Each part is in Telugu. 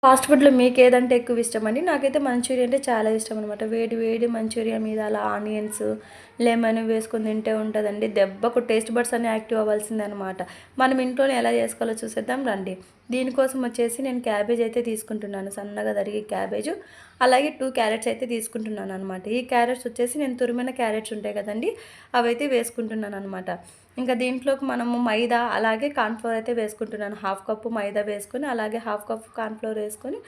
ఫాస్ట్ ఫుడ్‌లో మీకేదంటే ఎక్కువ ఇష్టమండి? నాకైతే మంచూరియా అంటే చాలా ఇష్టమనమాట. వేడి వేడి మంచూరియా మీద అలా ఆనియన్స్, లెమన్ వేసుకొని తింటే ఉంటదండి. దెబ్బకు టేస్ట్ బడ్స్ అన్నీ యాక్టివ్ అవ్వాల్సిందే అనమాట. మనం ఇంట్లోనే ఎలా చేసుకోవాలో చూసేద్దాం రండి. దీనికోసం వచ్చేసి నేను క్యాబేజ్ అయితే తీసుకుంటున్నాను. సన్నగా తరిగి క్యాబేజు, అలాగే 2 క్యారెట్స్ అయితే తీసుకుంటున్నాననమాట. ఈ క్యారెట్స్ వచ్చేసి నేను తురిమిన క్యారెట్స్ ఉంటాయి కదండీ! అవైతే వేసుకుంటున్నాననమాట. ఇంకా దీంట్లోకి మనము మైదా అలాగే కార్న్‌ఫ్లోర్ అయితే వేసుకుంటున్నాను. హాఫ్ కప్పు మైదా వేసుకొని, అలాగే హాఫ్ కప్ కార్న్‌ఫ్లోర్ వేసుకొని,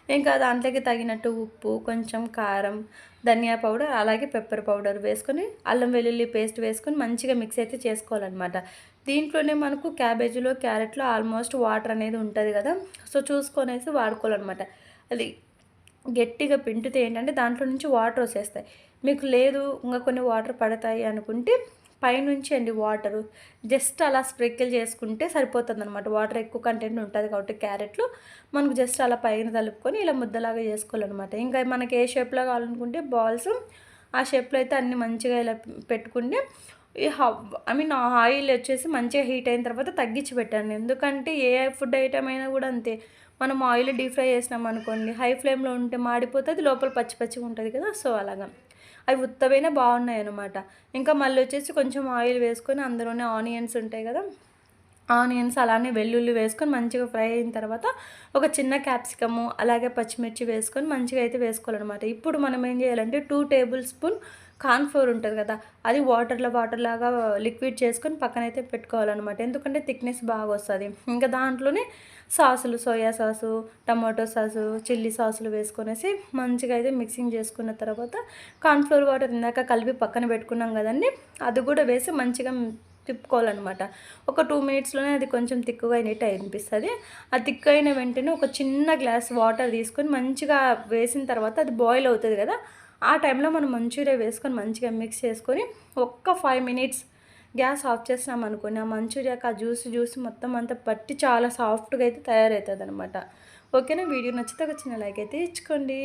ఇంకా దాంట్లోకి తగినట్టు ఉప్పు, కొంచెం కారం, ధనియా పౌడర్, అలాగే పెప్పర్ పౌడర్ వేసుకొని, అల్లం వెల్లుల్లి పేస్ట్ వేసుకొని మంచిగా మిక్స్ అయితే చేసుకోవాలనమాట. దీంట్లోనే మనకు క్యాబేజీలో, క్యారెట్‌లో ఆల్మోస్ట్ వాటర్ అనేది ఉంటది కదా! సో, చూసుకొనేసి వాడుకోవాలనమాట. అది గట్టిగా పిండితే ఏంటంటే దాంట్లో నుంచి వాటర్ వచ్చేస్తాయి. మీకు లేదు ఇంగా కొన్ని వాటర్ పడతాయి అనుకుంటే పైనుంచి అండి వాటరు జస్ట్ అలా స్ప్రింకిల్ చేసుకుంటే సరిపోతుందనమాట. వాటర్ ఎక్కువ కంటెంట్ ఉంటది కాబట్టి క్యారెట్‌లో మనకు జస్ట్ అలా పైన తలుపుకొని ఇలా ముద్దలాగా చేసుకోవాలనమాట. ఇంకా మనకి ఏ షేప్‌లో కావాలనుకుంటే బాల్స్ ఆ షేప్‌లో అయితే అన్నీ మంచిగా ఇలా పెట్టుకుంటే ఈ ఐ మీన్ ఆయిల్ వచ్చేసి మంచిగా హీట్ అయిన తర్వాత తగ్గించి పెట్టండి. ఎందుకంటే ఏ ఫుడ్ ఐటెమ్ అయినా కూడా అంతే. మనం ఆయిల్ డీప్ ఫ్రై చేసినామనుకోండి, హై ఫ్లేమ్‌లో ఉంటే మాడిపోతది. లోపల పచ్చి పచ్చిగా ఉంటది కదా! సో, అలాగా. అవి ఉత్తవైనా బాగున్నాయన్నమాట. ఇంకా మళ్ళొచ్చేసి కొంచెం ఆయిల్ వేసుకొని అందులోనే ఆనియన్స్ ఉంటాయి కదా! ఆనియన్స్ అలానే వెల్లుల్లి వేసుకొని మంచిగా ఫ్రై అయిన తర్వాత ఒక చిన్న క్యాప్సికము, అలాగే పచ్చిమిర్చి వేసుకొని మంచిగా అయితే వేసుకోవాలనమాట. ఇప్పుడు మనం ఏం చేయాలంటే 2 టేబుల్ స్పూన్ కార్న్ ఫ్లోర్ ఉంటది కదా! అది వాటర్‌లాగా లిక్విడ్ చేసుకొని పక్కనైతే పెట్టుకోవాలనమాట. ఎందుకంటే థిక్‌నెస్ బాగొస్తది. ఇంకా దాంట్లోనే సాసులు, soya sauce, tomato sauce, chilli సాసులు వేసుకొనేసి మంచిగా అయితే మిక్సింగ్ చేసుకున్న తర్వాత కార్న్ ఫ్లోర్ వాటర్ ఇందాక కలిపి పక్కన పెట్టుకున్నాం కదండీ! అది కూడా వేసి మంచిగా తిప్పుకోవాలనమాట. ఒక 2 మినిట్స్‌లోనే అది కొంచెం తిక్కుగా అయినట్టు అనిపిస్తది. ఆ తిక్ అయిన వెంటనే ఒక చిన్న గ్లాస్ వాటర్ తీసుకొని మంచిగా వేసిన తర్వాత అది బాయిల్ అవుతది కదా! ఆ టైంలో మనం మంచూరియా వేసుకొని మంచిగా మిక్స్ చేసుకొని ఒక్క 5 మినిట్స్ గ్యాస్ ఆఫ్ చేసినామనుకోండి, ఆ మంచూరియాకి ఆ జ్యూస్ మొత్తం అంతా పట్టి చాలా సాఫ్ట్‌గా అయితే తయారవుతదనమాట. ఓకేనా? వీడియో నచ్చితే ఒక చిన్న లైక్ అయితే ఇచ్చుకోండి.